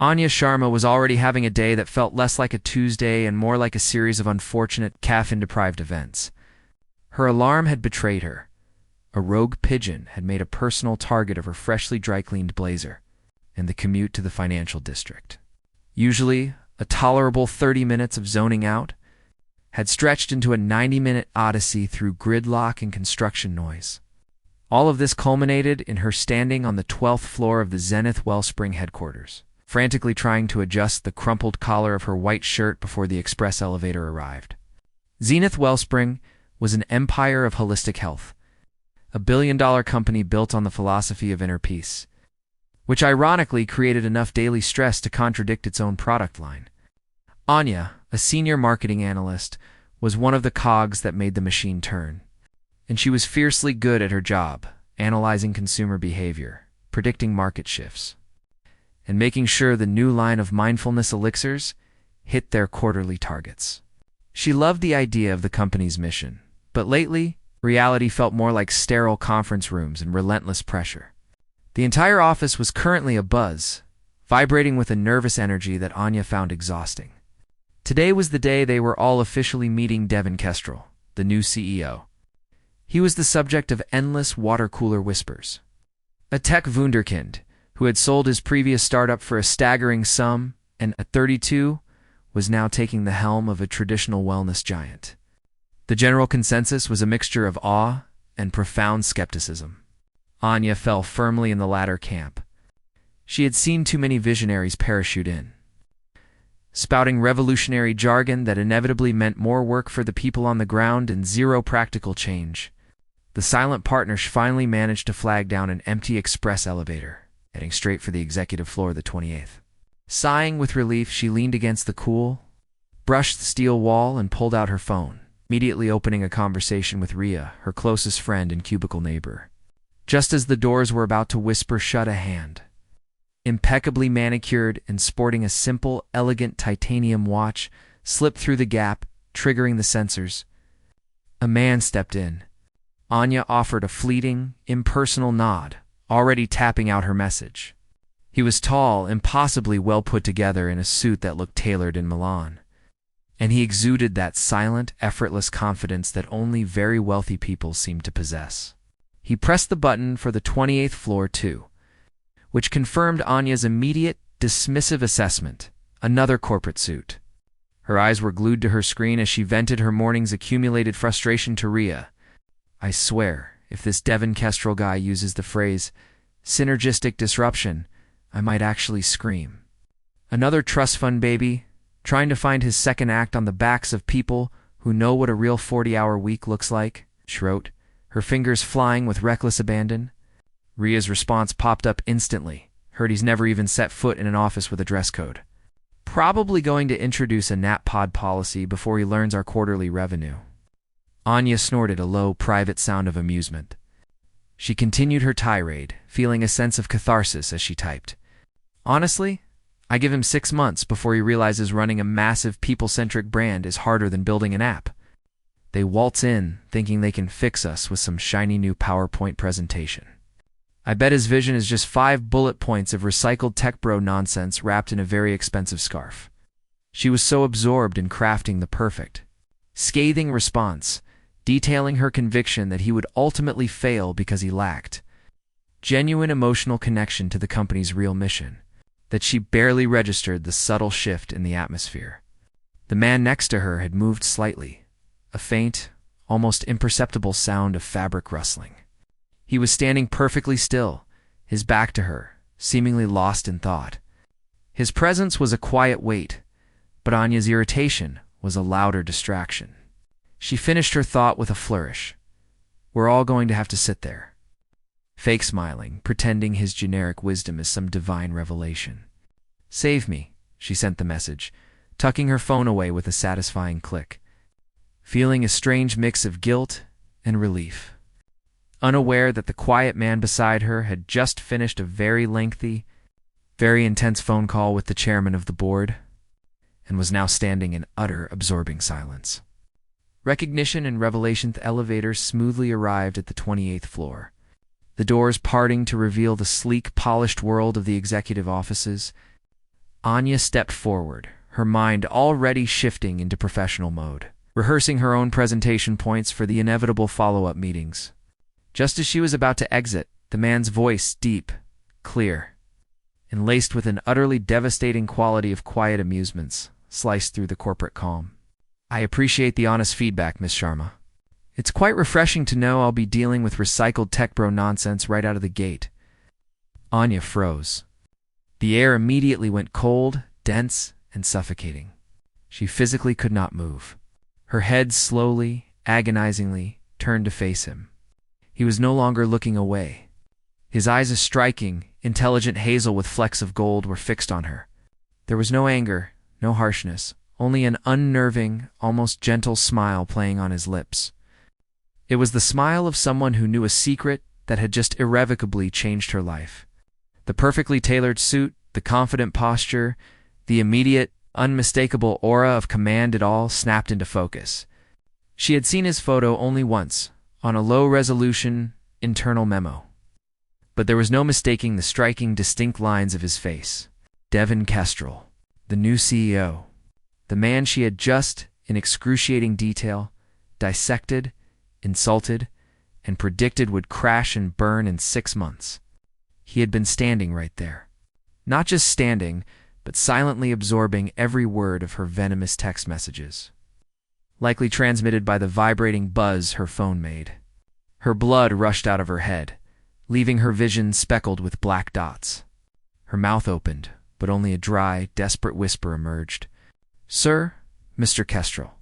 Anya Sharma was already having a day that felt less like a Tuesday and more like a series of unfortunate, caffeine-deprived events. Her alarm had betrayed her. A rogue pigeon had made a personal target of her freshly dry-cleaned blazer, and the commute to the financial district. Usually, a tolerable 30 minutes of zoning out had stretched into a 90-minute odyssey through gridlock and construction noise. All of this culminated in her standing on the 12th floor of the Zenith Wellspring headquarters, frantically trying to adjust the crumpled collar of her white shirt before the express elevator arrived. Zenith Wellspring was an empire of holistic health, a billion-dollar company built on the philosophy of inner peace, which ironically created enough daily stress to contradict its own product line. Anya, a senior marketing analyst, was one of the cogs that made the machine turn, and she was fiercely good at her job, analyzing consumer behavior, predicting market shifts, and making sure the new line of mindfulness elixirs hit their quarterly targets. She loved the idea of the company's mission, but lately, reality felt more like sterile conference rooms and relentless pressure. The entire office was currently abuzz, vibrating with a nervous energy that Anya found exhausting. Today was the day they were all officially meeting Devon Kestrel, the new CEO. He was the subject of endless water-cooler whispers. A tech wunderkind who had sold his previous startup for a staggering sum and, at 32, was now taking the helm of a traditional wellness giant. The general consensus was a mixture of awe and profound skepticism. Anya fell firmly in the latter camp. She had seen too many visionaries parachute in, spouting revolutionary jargon that inevitably meant more work for the people on the ground and zero practical change. The silent partner finally managed to flag down an empty express elevator, heading straight for the executive floor of the 28th. Sighing with relief, she leaned against the cool, brushed steel wall and pulled out her phone, immediately opening a conversation with Ria, her closest friend and cubicle neighbor. Just as the doors were about to whisper shut, a hand, impeccably manicured and sporting a simple, elegant titanium watch, slipped through the gap, triggering the sensors. A man stepped in. Anya offered a fleeting, impersonal nod, already tapping out her message. He was tall, impossibly well put together in a suit that looked tailored in Milan, and he exuded that silent, effortless confidence that only very wealthy people seem to possess. He pressed the button for the 28th floor, too, which confirmed Anya's immediate, dismissive assessment: another corporate suit. Her eyes were glued to her screen as she vented her morning's accumulated frustration to Ria. I swear, if this Devon Kestrel guy uses the phrase synergistic disruption, I might actually scream. Another trust fund baby, trying to find his second act on the backs of people who know what a real 40-hour week looks like, she wrote, her fingers flying with reckless abandon. Ria's response popped up instantly. Heard he's never even set foot in an office with a dress code. Probably going to introduce a nap pod policy before he learns our quarterly revenue. Anya snorted a low, private sound of amusement. She continued her tirade, feeling a sense of catharsis as she typed. Honestly, I give him 6 months before he realizes running a massive people-centric brand is harder than building an app. They waltz in, thinking they can fix us with some shiny new PowerPoint presentation. I bet his vision is just 5 bullet points of recycled tech bro nonsense wrapped in a very expensive scarf. She was so absorbed in crafting the perfect, scathing response, detailing her conviction that he would ultimately fail because he lacked genuine emotional connection to the company's real mission, that she barely registered the subtle shift in the atmosphere. The man next to her had moved slightly, a faint, almost imperceptible sound of fabric rustling. He was standing perfectly still, his back to her, seemingly lost in thought. His presence was a quiet weight, but Anya's irritation was a louder distraction. She finished her thought with a flourish. We're all going to have to sit there. Fake smiling, pretending his generic wisdom is some divine revelation. Save me, she sent the message, tucking her phone away with a satisfying click, feeling a strange mix of guilt and relief. Unaware that the quiet man beside her had just finished a very lengthy, very intense phone call with the chairman of the board, and was now standing in utter, absorbing silence. Recognition and revelation elevator smoothly arrived at the 28th floor, the doors parting to reveal the sleek, polished world of the executive offices. Anya stepped forward, her mind already shifting into professional mode, rehearsing her own presentation points for the inevitable follow-up meetings. Just as she was about to exit, the man's voice, deep, clear, and laced with an utterly devastating quality of quiet amusements, sliced through the corporate calm. "I appreciate the honest feedback, Miss Sharma. It's quite refreshing to know I'll be dealing with recycled tech bro nonsense right out of the gate." Anya froze. The air immediately went cold, dense, and suffocating. She physically could not move. Her head slowly, agonizingly, turned to face him. He was no longer looking away. His eyes, a striking, intelligent hazel with flecks of gold, were fixed on her. There was no anger, no harshness, only an unnerving, almost gentle smile playing on his lips. It was the smile of someone who knew a secret that had just irrevocably changed her life. The perfectly tailored suit, the confident posture, the immediate, unmistakable aura of command, it all snapped into focus. She had seen his photo only once, on a low-resolution, internal memo. But there was no mistaking the striking, distinct lines of his face. Devon Kestrel, the new CEO, the man she had just, in excruciating detail, dissected, insulted, and predicted would crash and burn in 6 months. He had been standing right there. Not just standing, but silently absorbing every word of her venomous text messages, likely transmitted by the vibrating buzz her phone made. Her blood rushed out of her head, leaving her vision speckled with black dots. Her mouth opened, but only a dry, desperate whisper emerged. "Sir, Mr. Kestrel,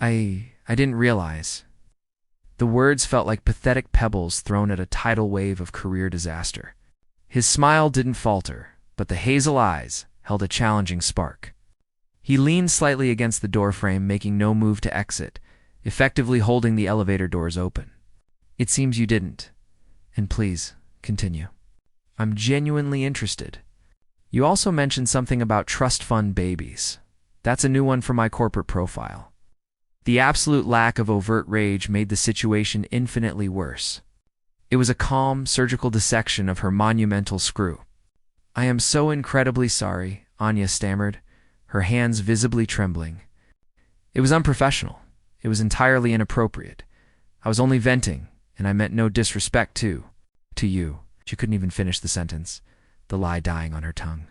I didn't realize." The words felt like pathetic pebbles thrown at a tidal wave of career disaster. His smile didn't falter, but the hazel eyes held a challenging spark. He leaned slightly against the doorframe, making no move to exit, effectively holding the elevator doors open. "It seems you didn't. And please, continue. I'm genuinely interested. You also mentioned something about trust fund babies. That's a new one for my corporate profile." The absolute lack of overt rage made the situation infinitely worse. It was a calm, surgical dissection of her monumental screw. "I am so incredibly sorry," Anya stammered, her hands visibly trembling. "It was unprofessional. It was entirely inappropriate. I was only venting, and I meant no disrespect to you." She couldn't even finish the sentence, the lie dying on her tongue.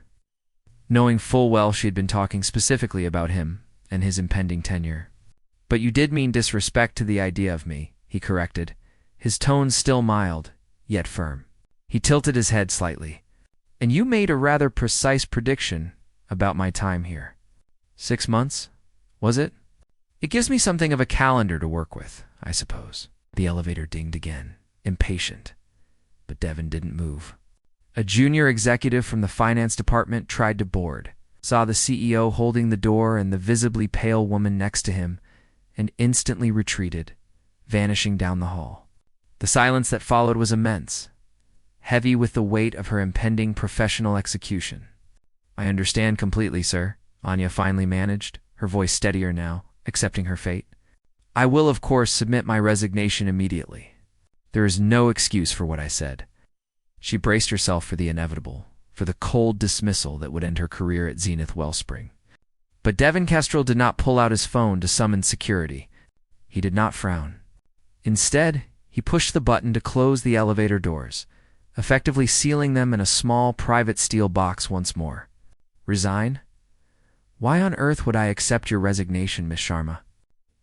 Knowing full well she had been talking specifically about him and his impending tenure. "But you did mean disrespect to the idea of me," he corrected, his tone still mild, yet firm. He tilted his head slightly. "And you made a rather precise prediction about my time here. 6 months, was it? It gives me something of a calendar to work with, I suppose." The elevator dinged again, impatient. But Devon didn't move. A junior executive from the finance department tried to board, saw the CEO holding the door and the visibly pale woman next to him, and instantly retreated, vanishing down the hall. The silence that followed was immense, heavy with the weight of her impending professional execution. "I understand completely, sir," Anya finally managed, her voice steadier now, accepting her fate. "I will, of course, submit my resignation immediately. There is no excuse for what I said." She braced herself for the inevitable, for the cold dismissal that would end her career at Zenith Wellspring. But Devon Kestrel did not pull out his phone to summon security. He did not frown. Instead, he pushed the button to close the elevator doors, effectively sealing them in a small private steel box once more. "Resign? Why on earth would I accept your resignation, Miss Sharma?"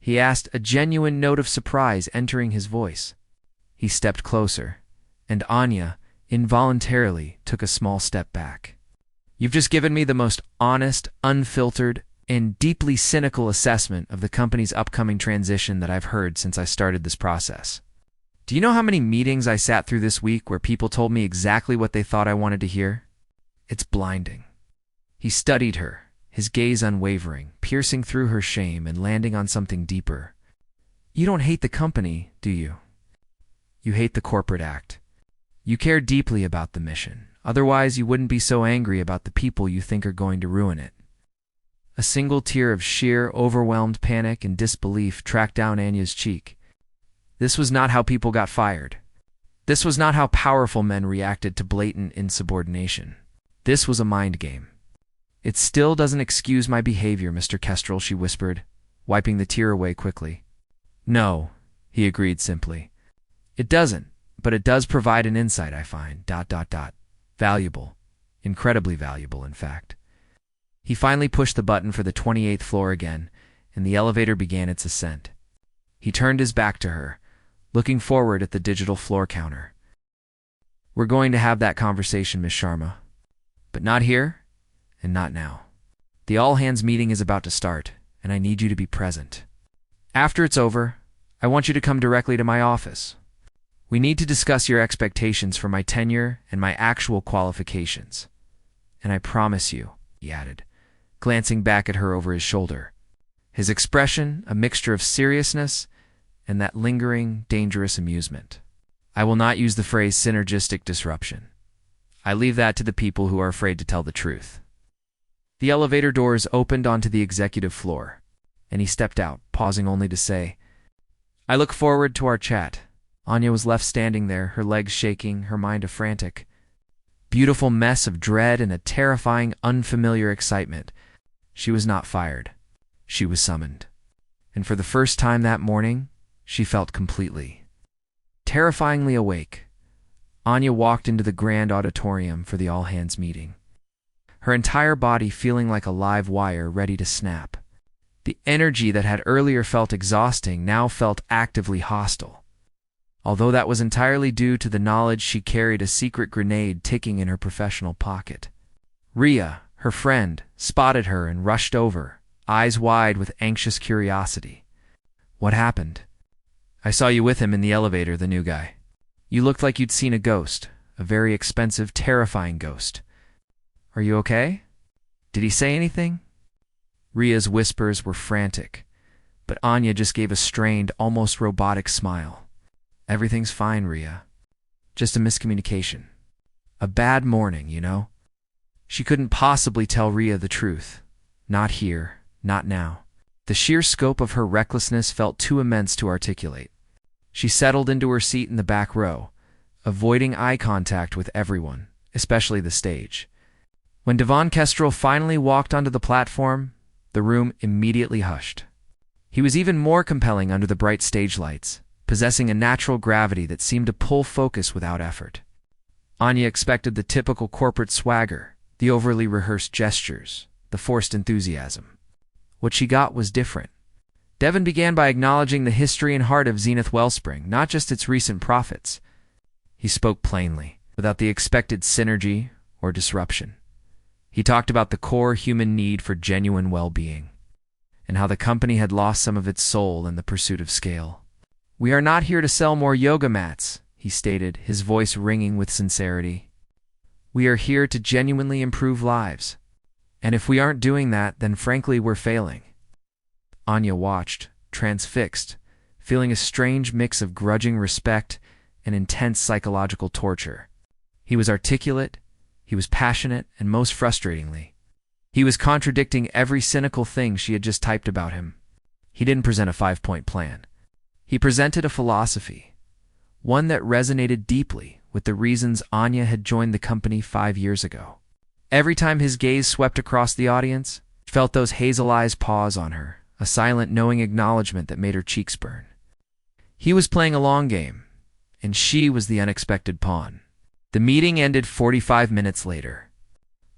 he asked, a genuine note of surprise entering his voice. He stepped closer, and Anya involuntarily took a small step back. "You've just given me the most honest, unfiltered, and deeply cynical assessment of the company's upcoming transition that I've heard since I started this process. Do you know how many meetings I sat through this week where people told me exactly what they thought I wanted to hear? It's blinding." He studied her, his gaze unwavering, piercing through her shame and landing on something deeper. "You don't hate the company, do you? You hate the corporate act. You care deeply about the mission. Otherwise, you wouldn't be so angry about the people you think are going to ruin it." A single tear of sheer, overwhelmed panic and disbelief tracked down Anya's cheek. This was not how people got fired. This was not how powerful men reacted to blatant insubordination. This was a mind game. "It still doesn't excuse my behavior, Mr. Kestrel," she whispered, wiping the tear away quickly. "No," he agreed simply. "It doesn't, but it does provide an insight I find, ... valuable. Incredibly valuable, in fact." He finally pushed the button for the 28th floor again, and the elevator began its ascent. He turned his back to her, looking forward at the digital floor counter. "We're going to have that conversation, Miss Sharma. But not here, and not now. The all-hands meeting is about to start, and I need you to be present. After it's over, I want you to come directly to my office. We need to discuss your expectations for my tenure and my actual qualifications. And I promise you," he added, glancing back at her over his shoulder, his expression a mixture of seriousness and that lingering, dangerous amusement, "I will not use the phrase synergistic disruption. I leave that to the people who are afraid to tell the truth." The elevator doors opened onto the executive floor, and he stepped out, pausing only to say, "I look forward to our chat." Anya was left standing there, her legs shaking, her mind a frantic, beautiful mess of dread and a terrifying, unfamiliar excitement. She was not fired. She was summoned. And for the first time that morning, she felt completely, terrifyingly awake. Anya walked into the grand auditorium for the all-hands meeting, her entire body feeling like a live wire ready to snap. The energy that had earlier felt exhausting now felt actively hostile, although that was entirely due to the knowledge she carried a secret grenade ticking in her professional pocket. Ria, her friend, spotted her and rushed over, eyes wide with anxious curiosity. "What happened?" "I saw you with him in the elevator, the new guy. You looked like you'd seen a ghost, a very expensive, terrifying ghost. Are you okay? Did he say anything?" Ria's whispers were frantic, but Anya just gave a strained, almost robotic smile. "Everything's fine, Ria. Just a miscommunication. A bad morning, you know." She couldn't possibly tell Ria the truth. Not here, not now. The sheer scope of her recklessness felt too immense to articulate. She settled into her seat in the back row, avoiding eye contact with everyone, especially the stage. When Devon Kestrel finally walked onto the platform, the room immediately hushed. He was even more compelling under the bright stage lights, possessing a natural gravity that seemed to pull focus without effort. Anya expected the typical corporate swagger, the overly rehearsed gestures, the forced enthusiasm. What she got was different. Devon began by acknowledging the history and heart of Zenith Wellspring, not just its recent profits. He spoke plainly, without the expected synergy or disruption. He talked about the core human need for genuine well-being, and how the company had lost some of its soul in the pursuit of scale. "We are not here to sell more yoga mats," he stated, his voice ringing with sincerity. "We are here to genuinely improve lives. And if we aren't doing that, then frankly we're failing." Anya watched, transfixed, feeling a strange mix of grudging respect and intense psychological torture. He was articulate, he was passionate, and most frustratingly, he was contradicting every cynical thing she had just typed about him. He didn't present a 5-point plan. He presented a philosophy, one that resonated deeply with the reasons Anya had joined the company 5 years ago. Every time his gaze swept across the audience, she felt those hazel eyes pause on her, a silent, knowing acknowledgement that made her cheeks burn. He was playing a long game, and she was the unexpected pawn. The meeting ended 45 minutes later.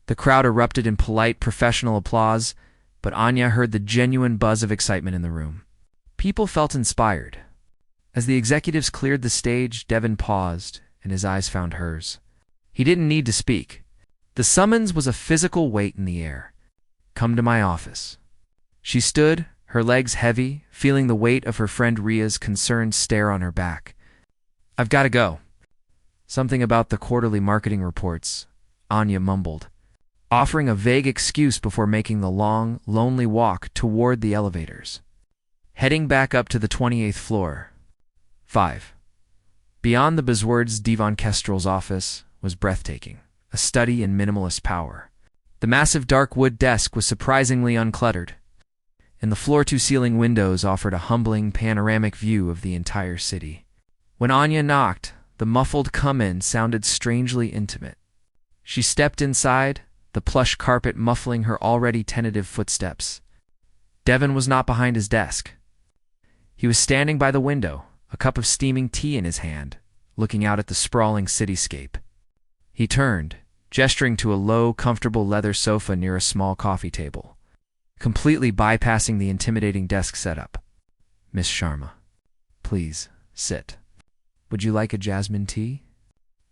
The crowd erupted in polite, professional applause, but Anya heard the genuine buzz of excitement in the room. People felt inspired. As the executives cleared the stage, Devon paused, and his eyes found hers. He didn't need to speak. The summons was a physical weight in the air. "Come to my office." She stood, her legs heavy, feeling the weight of her friend Ria's concerned stare on her back. "I've got to go." "Something about the quarterly marketing reports," Anya mumbled, offering a vague excuse before making the long, lonely walk toward the elevators. Heading back up to the 28th floor. 5. Beyond the buzzwords, Devon Kestrel's office was breathtaking, a study in minimalist power. The massive dark wood desk was surprisingly uncluttered, and the floor-to-ceiling windows offered a humbling panoramic view of the entire city. When Anya knocked, the muffled come-in sounded strangely intimate. She stepped inside, the plush carpet muffling her already tentative footsteps. Devon was not behind his desk. He was standing by the window, a cup of steaming tea in his hand, looking out at the sprawling cityscape. He turned, gesturing to a low, comfortable leather sofa near a small coffee table, completely bypassing the intimidating desk setup. "Miss Sharma, please, sit. Would you like a jasmine tea?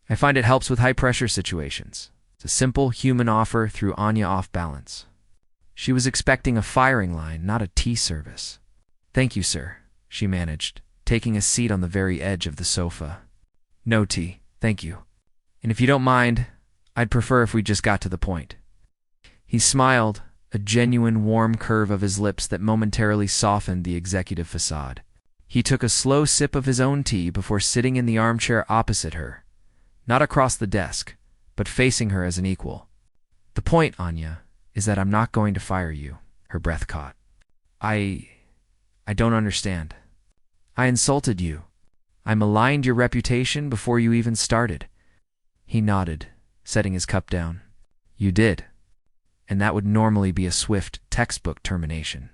I find it helps with high-pressure situations. It's a simple, human offer through Anya off balance." She was expecting a firing line, not a tea service. "Thank you, sir," she managed, taking a seat on the very edge of the sofa. "No tea, thank you. And if you don't mind, I'd prefer if we just got to the point." He smiled, a genuine warm curve of his lips that momentarily softened the executive facade. He took a slow sip of his own tea before sitting in the armchair opposite her, not across the desk, but facing her as an equal. "The point, Anya, is that I'm not going to fire you." Her breath caught. I don't understand. I insulted you. I maligned your reputation before you even started." He nodded, setting his cup down. "You did. And that would normally be a swift, textbook termination.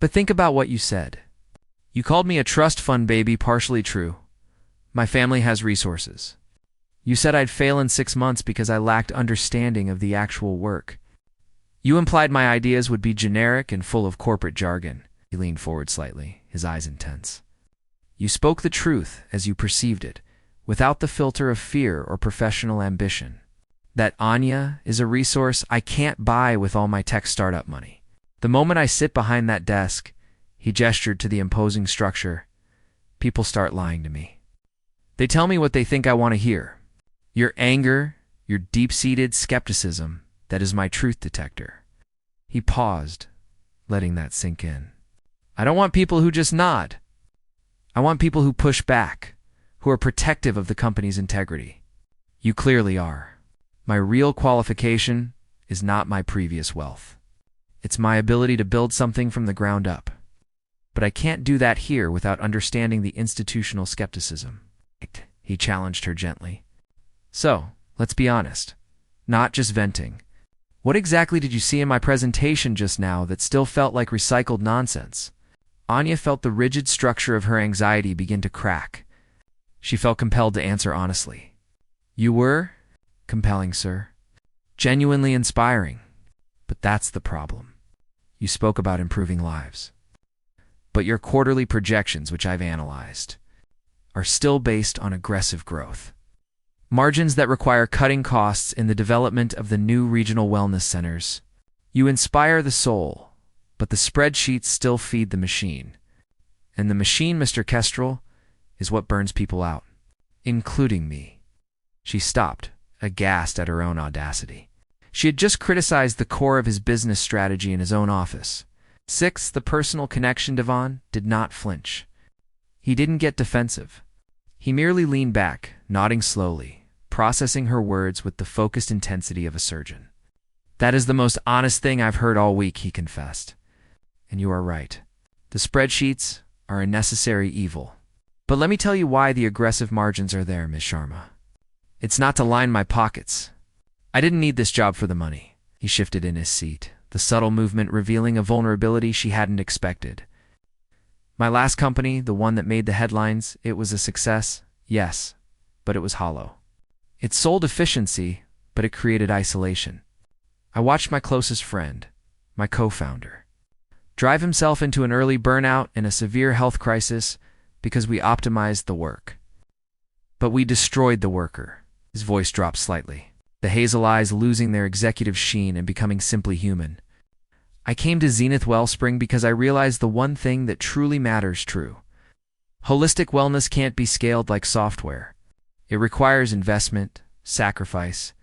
But think about what you said. You called me a trust fund baby, partially true. My family has resources. You said I'd fail in 6 months because I lacked understanding of the actual work. You implied my ideas would be generic and full of corporate jargon." He leaned forward slightly, his eyes intense. "You spoke the truth as you perceived it, without the filter of fear or professional ambition. That Anya is a resource I can't buy with all my tech startup money. The moment I sit behind that desk," he gestured to the imposing structure, "people start lying to me. They tell me what they think I want to hear. Your anger, your deep-seated skepticism, that is my truth detector." He paused, letting that sink in. "I don't want people who just nod. I want people who push back, who are protective of the company's integrity. You clearly are. My real qualification is not my previous wealth. It's my ability to build something from the ground up. But I can't do that here without understanding the institutional skepticism." He challenged her gently. "So, let's be honest. Not just venting. What exactly did you see in my presentation just now that still felt like recycled nonsense?" Anya felt the rigid structure of her anxiety begin to crack. She felt compelled to answer honestly. "You were compelling, sir. Genuinely inspiring. But that's the problem. You spoke about improving lives. But your quarterly projections, which I've analyzed, are still based on aggressive growth. Margins that require cutting costs in the development of the new regional wellness centers. You inspire the soul, but the spreadsheets still feed the machine. And the machine, Mr. Kestrel, is what burns people out, including me." She stopped, aghast at her own audacity. She had just criticized the core of his business strategy in his own office. The personal connection. Devon did not flinch. He didn't get defensive. He merely leaned back, nodding slowly, processing her words with the focused intensity of a surgeon. "That is the most honest thing I've heard all week," he confessed. "And you are right. The spreadsheets are a necessary evil. But let me tell you why the aggressive margins are there, Miss Sharma. It's not to line my pockets. I didn't need this job for the money." He shifted in his seat, the subtle movement revealing a vulnerability she hadn't expected. "My last company, the one that made the headlines, it was a success, yes, but it was hollow. It sold efficiency, but it created isolation. I watched my closest friend, my co-founder, drive himself into an early burnout and a severe health crisis because we optimized the work. But we destroyed the worker." His voice dropped slightly, the hazel eyes losing their executive sheen and becoming simply human. "I came to Zenith Wellspring because I realized the one thing that truly matters true. Holistic wellness can't be scaled like software. It requires investment, sacrifice,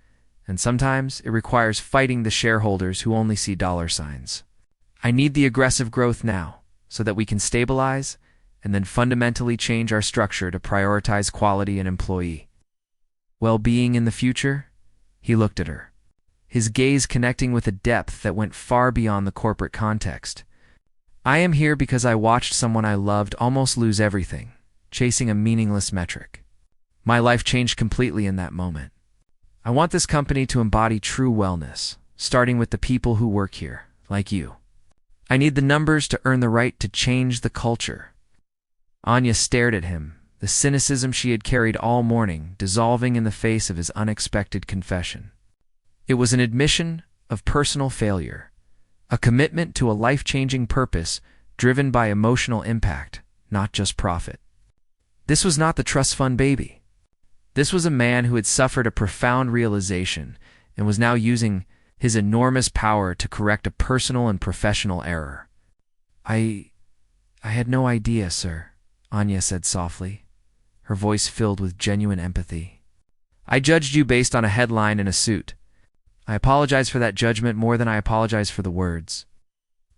and sometimes it requires fighting the shareholders who only see dollar signs. I need the aggressive growth now, so that we can stabilize and then fundamentally change our structure to prioritize quality and employee well-being in the future." He looked at her, his gaze connecting with a depth that went far beyond the corporate context. "I am here because I watched someone I loved almost lose everything, chasing a meaningless metric. My life changed completely in that moment. I want this company to embody true wellness, starting with the people who work here, like you. I need the numbers to earn the right to change the culture." Anya stared at him, the cynicism she had carried all morning dissolving in the face of his unexpected confession. It was an admission of personal failure, a commitment to a life-changing purpose driven by emotional impact, not just profit. This was not the trust fund baby. This was a man who had suffered a profound realization and was now using his enormous power to correct a personal and professional error. I had no idea, sir," Anya said softly, her voice filled with genuine empathy. "I judged you based on a headline and a suit. I apologize for that judgment more than I apologize for the words."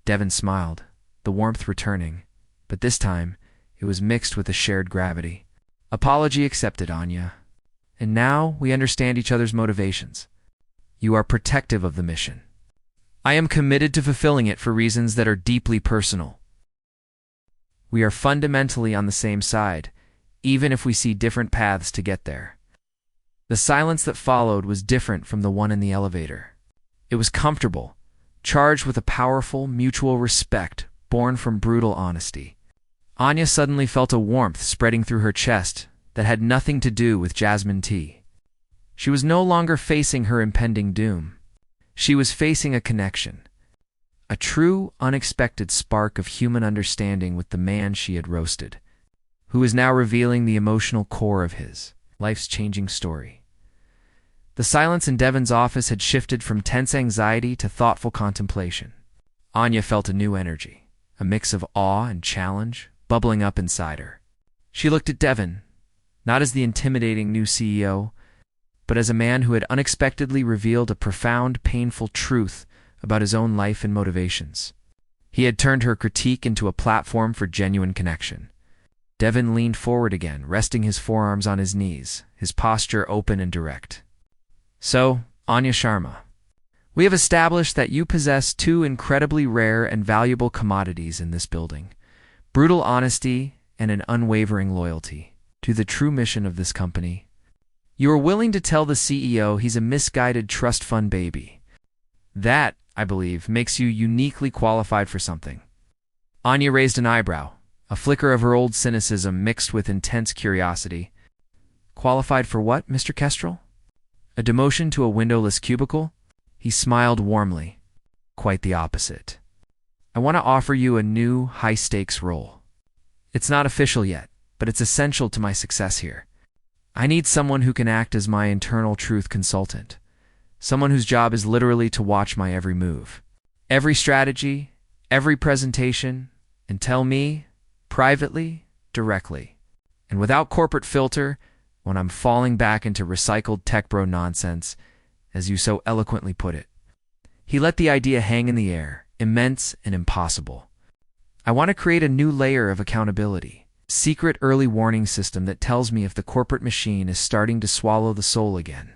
Devon smiled, the warmth returning, but this time it was mixed with a shared gravity. "Apology accepted, Anya. And now we understand each other's motivations. You are protective of the mission. I am committed to fulfilling it for reasons that are deeply personal. We are fundamentally on the same side, even if we see different paths to get there." The silence that followed was different from the one in the elevator. It was comfortable, charged with a powerful, mutual respect born from brutal honesty. Anya suddenly felt a warmth spreading through her chest that had nothing to do with jasmine tea. She was no longer facing her impending doom. She was facing a connection, a true, unexpected spark of human understanding with the man she had roasted, who was now revealing the emotional core of his life's changing story. The silence in Devon's office had shifted from tense anxiety to thoughtful contemplation. Anya felt a new energy, a mix of awe and challenge, bubbling up inside her. She looked at Devon, not as the intimidating new CEO, but as a man who had unexpectedly revealed a profound, painful truth about his own life and motivations. He had turned her critique into a platform for genuine connection. Devon leaned forward again, resting his forearms on his knees, his posture open and direct. "So, Anya Sharma, we have established that you possess two incredibly rare and valuable commodities in this building: brutal honesty and an unwavering loyalty to the true mission of this company. You are willing to tell the CEO he's a misguided trust fund baby. That, I believe, makes you uniquely qualified for something." Anya raised an eyebrow, a flicker of her old cynicism mixed with intense curiosity. "Qualified for what, Mr. Kestrel? A demotion to a windowless cubicle?" He smiled warmly. "Quite the opposite. I want to offer you a new, high-stakes role. It's not official yet, but it's essential to my success here. I need someone who can act as my internal truth consultant, someone whose job is literally to watch my every move, every strategy, every presentation, and tell me, privately, directly, and without corporate filter, when I'm falling back into recycled tech bro nonsense, as you so eloquently put it." He let the idea hang in the air, immense and impossible. "I want to create a new layer of accountability, secret early warning system that tells me if the corporate machine is starting to swallow the soul again.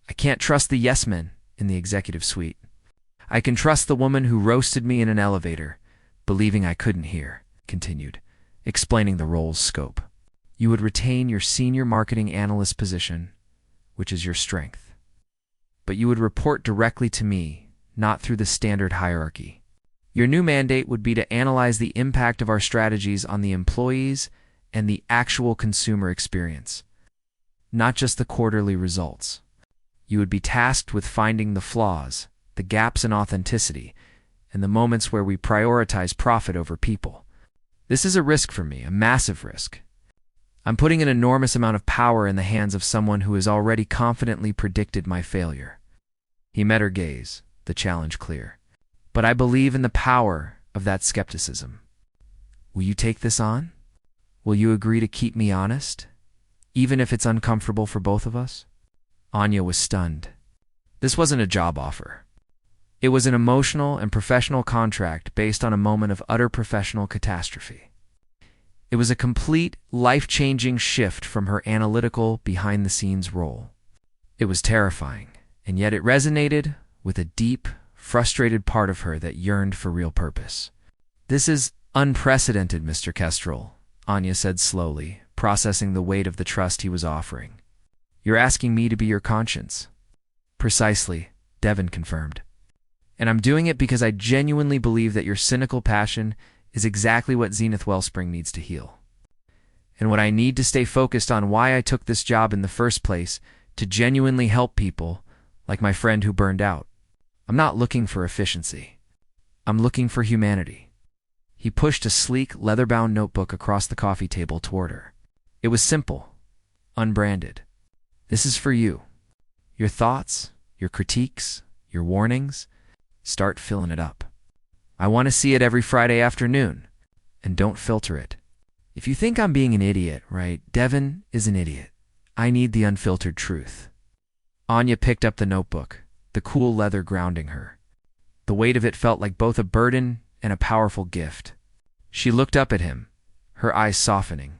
I can't trust the yes men in the executive suite. I can trust the woman who roasted me in an elevator, believing I couldn't hear," continued, explaining the role's scope. "You would retain your senior marketing analyst position, which is your strength. But you would report directly to me, not through the standard hierarchy. Your new mandate would be to analyze the impact of our strategies on the employees and the actual consumer experience, not just the quarterly results. You would be tasked with finding the flaws, the gaps in authenticity, and the moments where we prioritize profit over people. This is a risk for me, a massive risk. I'm putting an enormous amount of power in the hands of someone who has already confidently predicted my failure." He met her gaze, the challenge clear. "But I believe in the power of that skepticism. Will you take this on? Will you agree to keep me honest, even if it's uncomfortable for both of us?" Anya was stunned. This wasn't a job offer. It was an emotional and professional contract based on a moment of utter professional catastrophe. It was a complete, life-changing shift from her analytical, behind-the-scenes role. It was terrifying, and yet it resonated with a deep, frustrated part of her that yearned for real purpose. "This is unprecedented, Mr. Kestrel," Anya said slowly, processing the weight of the trust he was offering. "You're asking me to be your conscience." "Precisely," Devon confirmed. And I'm doing it because I genuinely believe that your cynical passion is exactly what Zenith Wellspring needs to heal. And what I need to stay focused on why I took this job in the first place, to genuinely help people, like my friend who burned out. I'm not looking for efficiency. I'm looking for humanity. He pushed a sleek, leather-bound notebook across the coffee table toward her. It was simple, unbranded. This is for you. Your thoughts, your critiques, your warnings, start filling it up. I want to see it every Friday afternoon, and don't filter it. If you think I'm being an idiot, right, Devon is an idiot. I need the unfiltered truth. Anya picked up the notebook, the cool leather grounding her. The weight of it felt like both a burden and a powerful gift. She looked up at him, her eyes softening.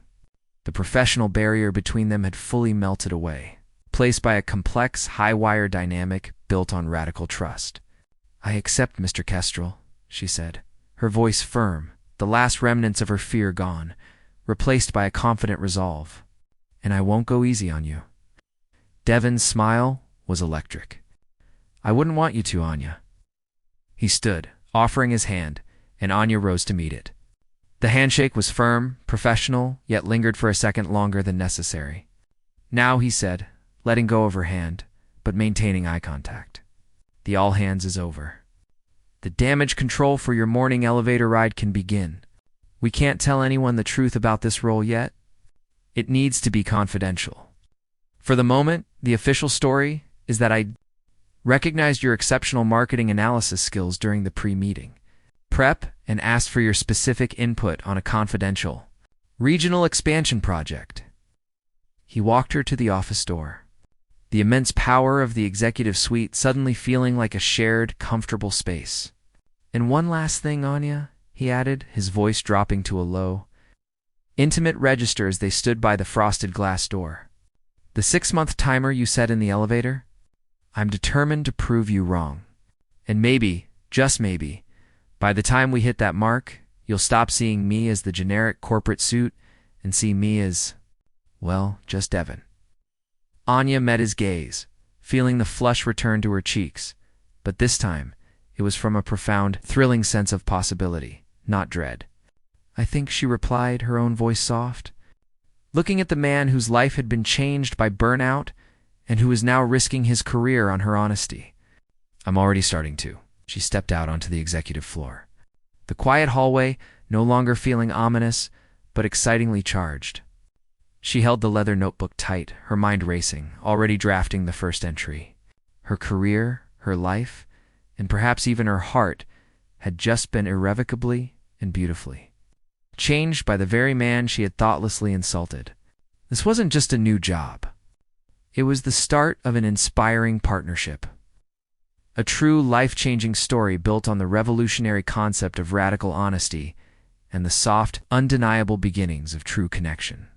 The professional barrier between them had fully melted away, placed by a complex, high-wire dynamic built on radical trust. "I accept, Mr. Kestrel," she said, her voice firm, the last remnants of her fear gone, replaced by a confident resolve. "And I won't go easy on you." Devon's smile was electric. "I wouldn't want you to, Anya." He stood, offering his hand, and Anya rose to meet it. The handshake was firm, professional, yet lingered for a second longer than necessary. "Now," he said, letting go of her hand, but maintaining eye contact. "The all hands is over. The damage control for your morning elevator ride can begin. We can't tell anyone the truth about this role yet. It needs to be confidential. For the moment, the official story is that I recognized your exceptional marketing analysis skills during the pre-meeting prep and asked for your specific input on a confidential regional expansion project." He walked her to the office door, the immense power of the executive suite suddenly feeling like a shared, comfortable space. "And one last thing, Anya," he added, his voice dropping to a low, intimate register as they stood by the frosted glass door. "The 6-month timer you set in the elevator? I'm determined to prove you wrong. And maybe, just maybe, by the time we hit that mark, you'll stop seeing me as the generic corporate suit and see me as, well, just Devon." Anya met his gaze, feeling the flush return to her cheeks, but this time it was from a profound, thrilling sense of possibility, not dread. "I think," she replied, her own voice soft, looking at the man whose life had been changed by burnout and who was now risking his career on her honesty. "I'm already starting to." She stepped out onto the executive floor. The quiet hallway, no longer feeling ominous, but excitingly charged. She held the leather notebook tight, her mind racing, already drafting the first entry. Her career, her life, and perhaps even her heart had just been irrevocably and beautifully changed by the very man she had thoughtlessly insulted. This wasn't just a new job. It was the start of an inspiring partnership. A true life-changing story built on the revolutionary concept of radical honesty and the soft, undeniable beginnings of true connection.